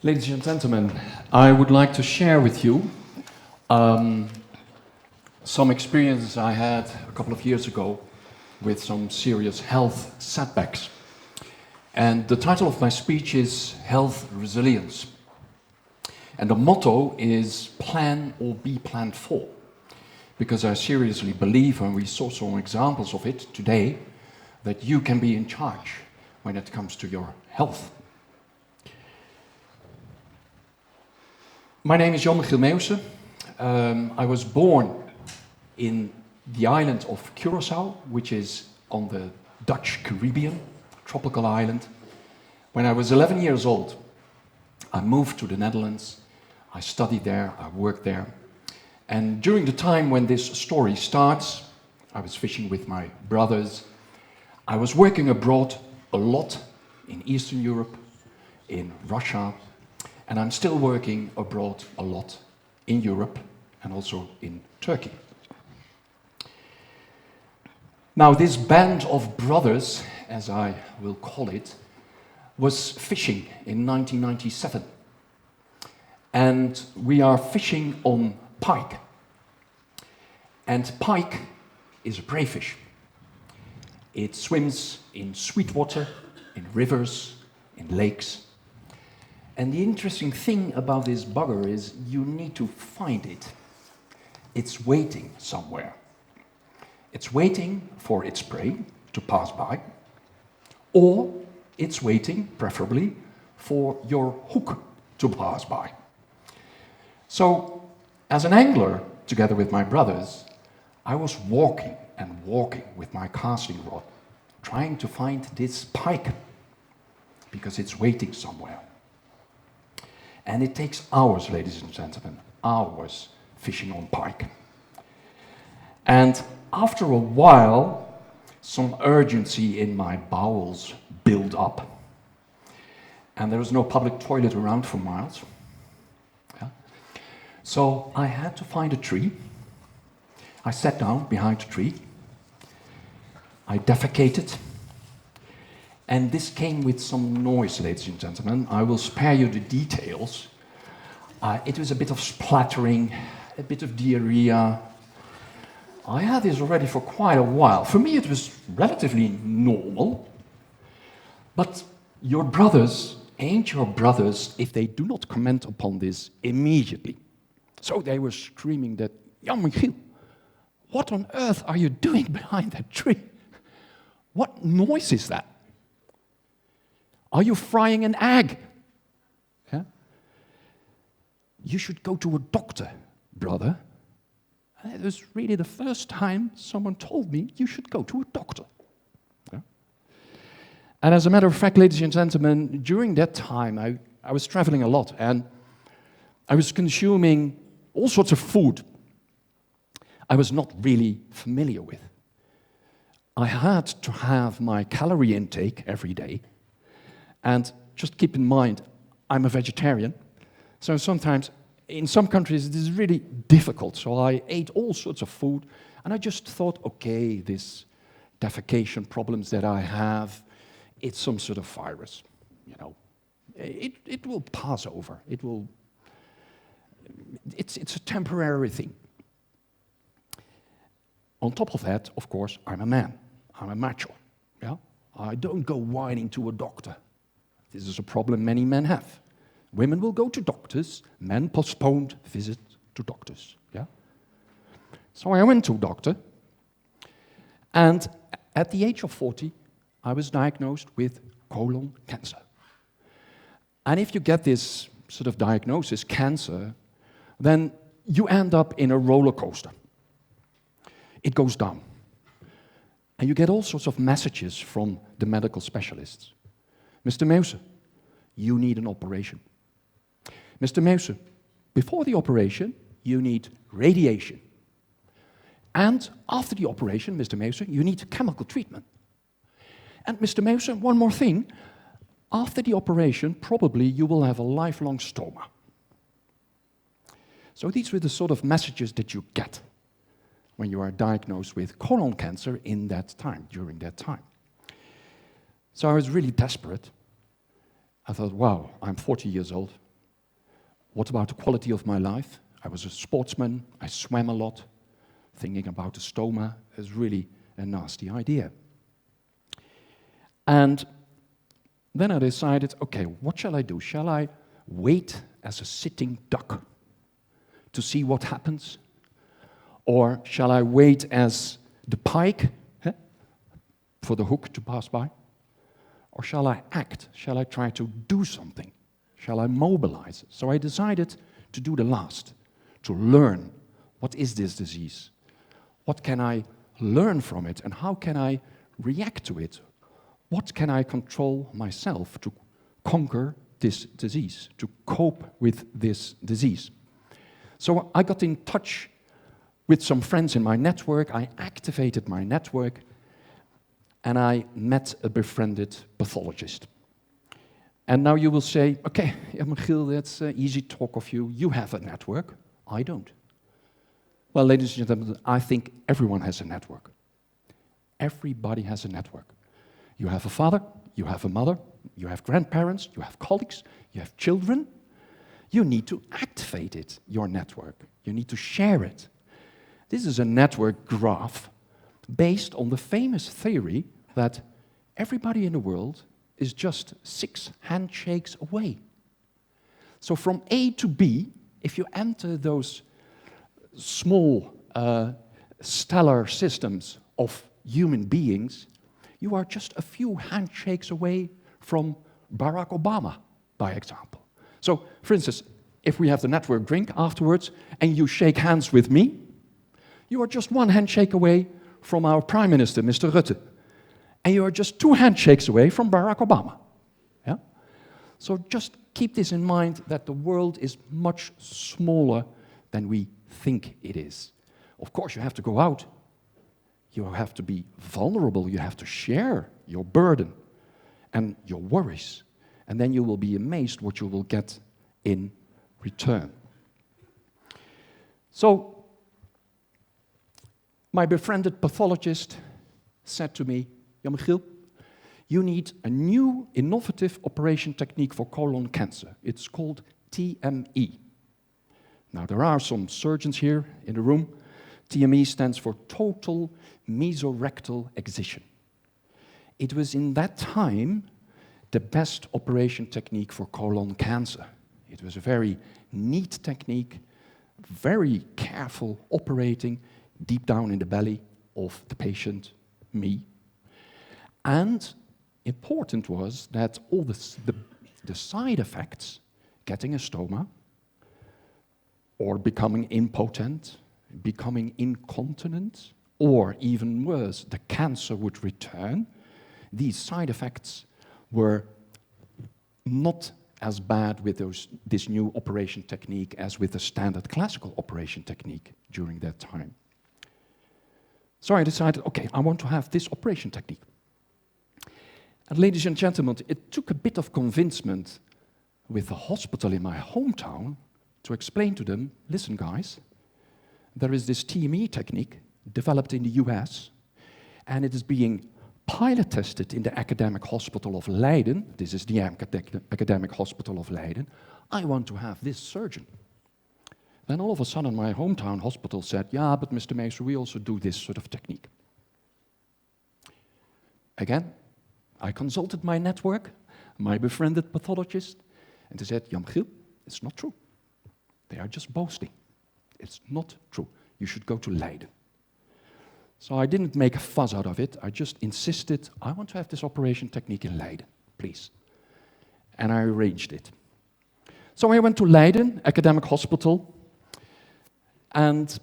Ladies and gentlemen, I would like to share with you some experiences I had a couple of years ago with some serious health setbacks. And the title of my speech is Health Resilience. And the motto is plan or be planned for. Because I seriously believe, and we saw some examples of it today, that you can be in charge when it comes to your health. My name is Michiel MEEUWSEN. I was born in the island of Curacao, which is on the Dutch Caribbean, tropical island. When I was 11 years old, I moved to the Netherlands. I studied there, I worked there. And during the time when this story starts, I was fishing with my brothers. I was working abroad a lot in Eastern Europe, in Russia, and I'm still working abroad a lot in Europe and also in Turkey. Now, this band of brothers, as I will call it, was fishing in 1997. And we are fishing on pike. And pike is a prey fish. It swims in sweet water, in rivers, in lakes. And the interesting thing about this bugger is you need to find it. It's waiting somewhere. It's waiting for its prey to pass by, or it's waiting, preferably, for your hook to pass by. So, as an angler, together with my brothers, I was walking and walking with my casting rod, trying to find this pike, because it's waiting somewhere. And it takes hours, ladies and gentlemen, hours fishing on pike. And after a while, some urgency in my bowels built up. And there was no public toilet around for miles. Yeah. So I had to find a tree. I sat down behind a tree. I defecated. And this came with some noise, ladies and gentlemen. I will spare you the details. It was a bit of splattering, a bit of diarrhea. I had this already for quite a while. For me, it was relatively normal. But your brothers ain't your brothers if they do not comment upon this immediately. So they were screaming that, "Jan Michiel, what on earth are you doing behind that tree? What noise is that? Are you frying an egg? Yeah? You should go to a doctor, brother." And it was really the first time someone told me you should go to a doctor. Yeah? And as a matter of fact, ladies and gentlemen, during that time I was traveling a lot and I was consuming all sorts of food I was not really familiar with. I had to have my calorie intake every day. And just keep in mind, I'm a vegetarian, so sometimes, in some countries, it is really difficult. So I ate all sorts of food, and I just thought, okay, this defecation problems that I have, it's some sort of virus, you know. It will pass over. It's a temporary thing. On top of that, of course, I'm a man. I'm a macho, yeah? I don't go whining to a doctor. This is a problem many men have. Women will go to doctors, men postponed visit to doctors. Yeah? So I went to a doctor, and at the age of 40, I was diagnosed with colon cancer. And if you get this sort of diagnosis, cancer, then you end up in a roller coaster. It goes down. And you get all sorts of messages from the medical specialists. "Mr. MEEUWSEN, you need an operation. Mr. MEEUWSEN, before the operation, you need radiation. And after the operation, Mr. MEEUWSEN, you need chemical treatment. And Mr. MEEUWSEN, one more thing, after the operation, probably you will have a lifelong stoma." So these were the sort of messages that you get when you are diagnosed with colon cancer in that time, during that time. So I was really desperate. I thought, wow, I'm 40 years old. What about the quality of my life? I was a sportsman, I swam a lot. Thinking about the stoma is really a nasty idea. And then I decided, okay, what shall I do? Shall I wait as a sitting duck to see what happens? Or shall I wait as the pike for the hook to pass by? Or shall I act? Shall I try to do something? Shall I mobilize? So I decided to do the last, to learn what is this disease? What can I learn from it and how can I react to it? What can I control myself to conquer this disease, to cope with this disease? So I got in touch with some friends in my network, I activated my network, and I met a befriended pathologist. And now you will say, okay, yeah, Michiel, that's easy talk of you. You have a network. I don't. Well, ladies and gentlemen, I think everyone has a network. Everybody has a network. You have a father, you have a mother, you have grandparents, you have colleagues, you have children. You need to activate it, your network. You need to share it. This is a network graph based on the famous theory that everybody in the world is just 6 handshakes away. So from A to B, if you enter those small stellar systems of human beings, you are just a few handshakes away from Barack Obama, by example. So, for instance, if we have the network drink afterwards and you shake hands with me, you are just 1 handshake away from our Prime Minister, Mr. Rutte. And you are just 2 handshakes away from Barack Obama. Yeah? So just keep this in mind that the world is much smaller than we think it is. Of course, you have to go out. You have to be vulnerable. You have to share your burden and your worries. And then you will be amazed what you will get in return. So, my befriended pathologist said to me, "Ja, Michiel, you need a new innovative operation technique for colon cancer. It's called TME. Now, there are some surgeons here in the room. TME stands for total mesorectal excision. It was in that time the best operation technique for colon cancer. It was a very neat technique, very careful operating deep down in the belly of the patient, me. And important was that all the side effects, getting a stoma, or becoming impotent, becoming incontinent, or even worse, the cancer would return, these side effects were not as bad with this new operation technique as with the standard classical operation technique during that time. So I decided, okay, I want to have this operation technique. And ladies and gentlemen, it took a bit of convincement with the hospital in my hometown to explain to them, listen guys, there is this TME technique developed in the US, and it is being pilot tested in the academic hospital of Leiden. This is the academic hospital of Leiden. I want to have this surgeon. Then all of a sudden my hometown hospital said, yeah, but Mr. MEEUWSEN, we also do this sort of technique. Again, I consulted my network, my befriended pathologist, and they said, ja, Michiel, it's not true. They are just boasting. It's not true. You should go to Leiden. So I didn't make a fuss out of it. I just insisted, I want to have this operation technique in Leiden, please. And I arranged it. So I went to Leiden, academic hospital, and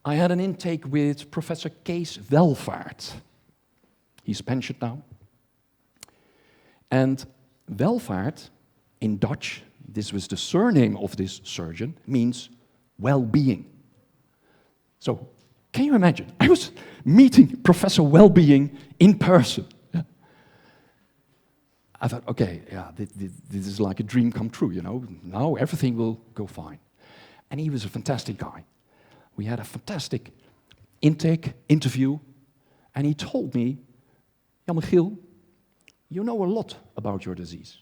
I had an intake with Professor Kees Welvaart. He's pensioned now. And Welvaart, in Dutch, this was the surname of this surgeon, means well-being. So, can you imagine? I was meeting Professor Well-being in person. Yeah. I thought, okay, yeah, this is like a dream come true, you know. Now everything will go fine. And he was a fantastic guy. We had a fantastic interview, and he told me, ja, Michiel, you know a lot about your disease.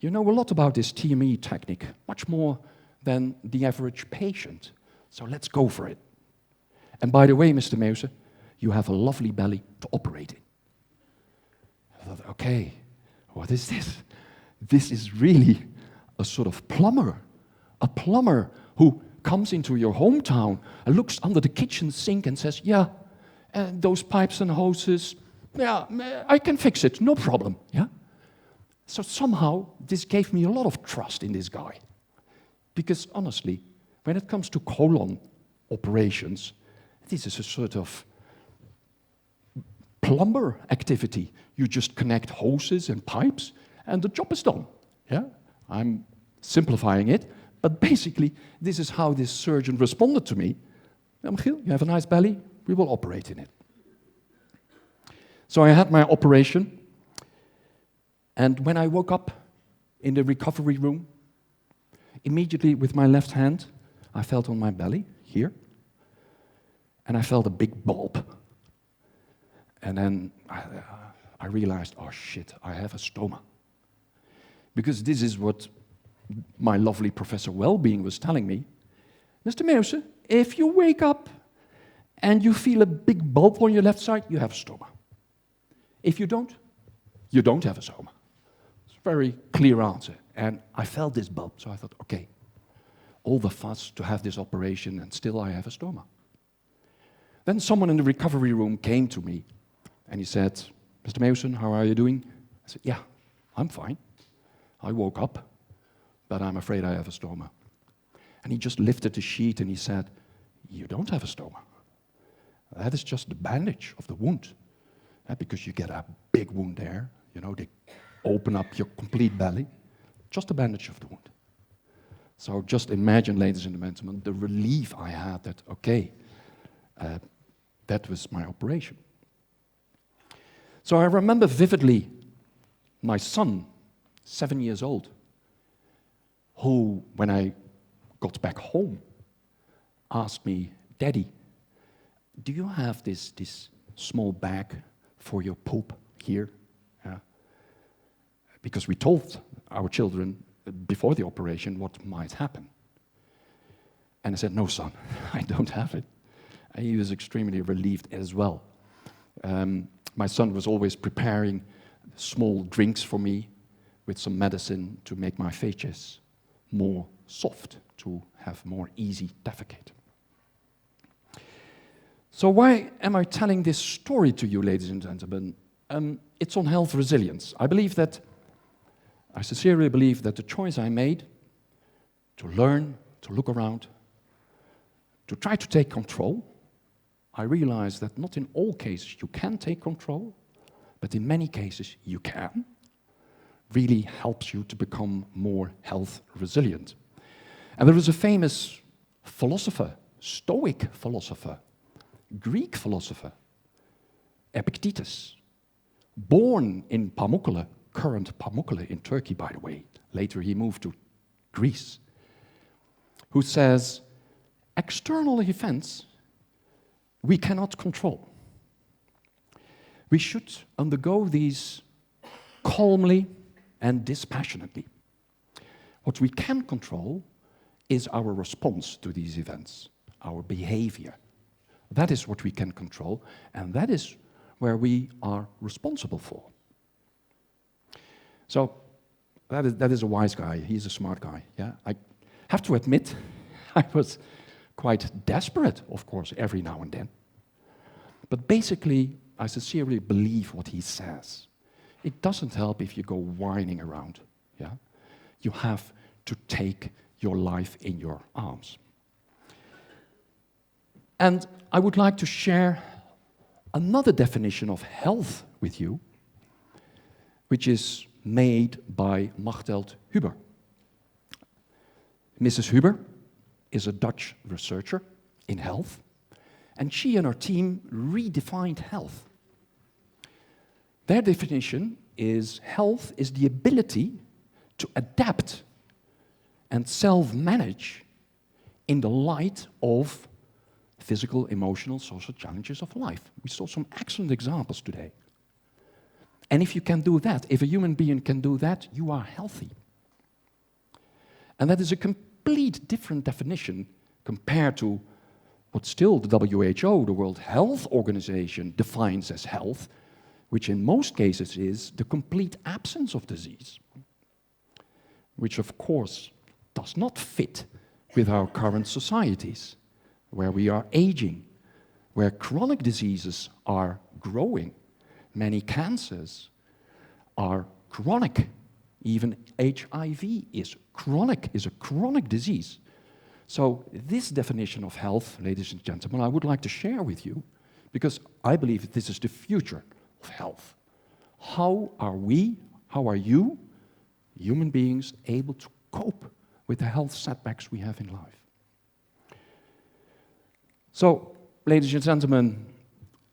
You know a lot about this TME technique, much more than the average patient. So let's go for it. And by the way, Mr. MEEUWSEN, you have a lovely belly to operate in. I thought, okay, what is this? This is really a sort of plumber. A plumber who comes into your hometown and looks under the kitchen sink and says, yeah, those pipes and hoses, yeah, I can fix it, no problem. Yeah. So somehow this gave me a lot of trust in this guy. Because honestly, when it comes to colon operations, this is a sort of plumber activity. You just connect hoses and pipes and the job is done. Yeah? I'm simplifying it, but basically this is how this surgeon responded to me. Michiel, you have a nice belly, we will operate in it. So I had my operation, and when I woke up in the recovery room, immediately with my left hand, I felt on my belly, here, and I felt a big bulb. And then I realized, oh shit, I have a stoma. Because this is what my lovely Professor Wellbeing was telling me. Mr. MEEUWSEN, if you wake up and you feel a big bulb on your left side, you have a stoma. If you don't have a stoma. It's a very clear answer. And I felt this bulb, so I thought, okay, all the fuss to have this operation and still I have a stoma. Then someone in the recovery room came to me and he said, Mr. MEEUWSEN, how are you doing? I said, yeah, I'm fine. I woke up, but I'm afraid I have a stoma. And he just lifted the sheet and he said, you don't have a stoma. That is just the bandage of the wound. Because you get a big wound there, you know, they open up your complete belly, just a bandage of the wound. So just imagine, ladies and gentlemen, the relief I had that, okay, that was my operation. So I remember vividly my son, 7 years old, who, when I got back home, asked me, Daddy, do you have this small bag for your poop here? Because we told our children before the operation what might happen. And I said, no, son, I don't have it. And he was extremely relieved as well. My son was always preparing small drinks for me with some medicine to make my feces more soft, to have more easy defecate. So why am I telling this story to you, ladies and gentlemen? It's on health resilience. I sincerely believe that the choice I made to learn, to look around, to try to take control, I realized that not in all cases you can take control, but in many cases you can, really helps you to become more health resilient. And there is a famous philosopher, Stoic philosopher, Greek philosopher, Epictetus, born in Pamukkale, current Pamukkale in Turkey, by the way. Later he moved to Greece, who says, external events we cannot control. We should undergo these calmly and dispassionately. What we can control is our response to these events, our behavior. That is what we can control, and that is where we are responsible for. So, that is a wise guy, he's a smart guy. Yeah? I have to admit, I was quite desperate, of course, every now and then. But basically, I sincerely believe what he says. It doesn't help if you go whining around. Yeah? You have to take your life in your arms. And I would like to share another definition of health with you, which is made by Machteld Huber. Mrs. Huber is a Dutch researcher in health, and she and her team redefined health. Their definition is health is the ability to adapt and self-manage in the light of physical, emotional, social challenges of life. We saw some excellent examples today. And if you can do that, if a human being can do that, you are healthy. And that is a complete different definition compared to what still the WHO, the World Health Organization, defines as health, which in most cases is the complete absence of disease, which of course does not fit with our current societies, where we are aging, where chronic diseases are growing. Many cancers are chronic. Even HIV is a chronic disease. So this definition of health, ladies and gentlemen, I would like to share with you, because I believe this is the future of health. How are you, human beings, able to cope with the health setbacks we have in life? So, ladies and gentlemen,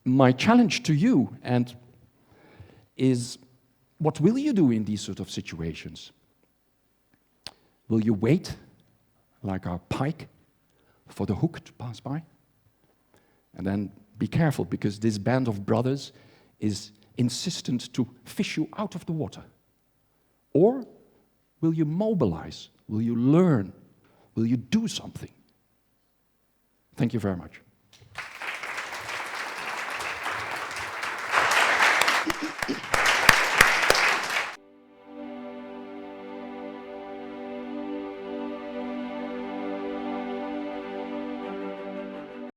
my challenge to you is, what will you do in these sort of situations? Will you wait, like our pike, for the hook to pass by? And then be careful, because this band of brothers is insistent to fish you out of the water. Or will you mobilize? Will you learn? Will you do something? Thank you very much.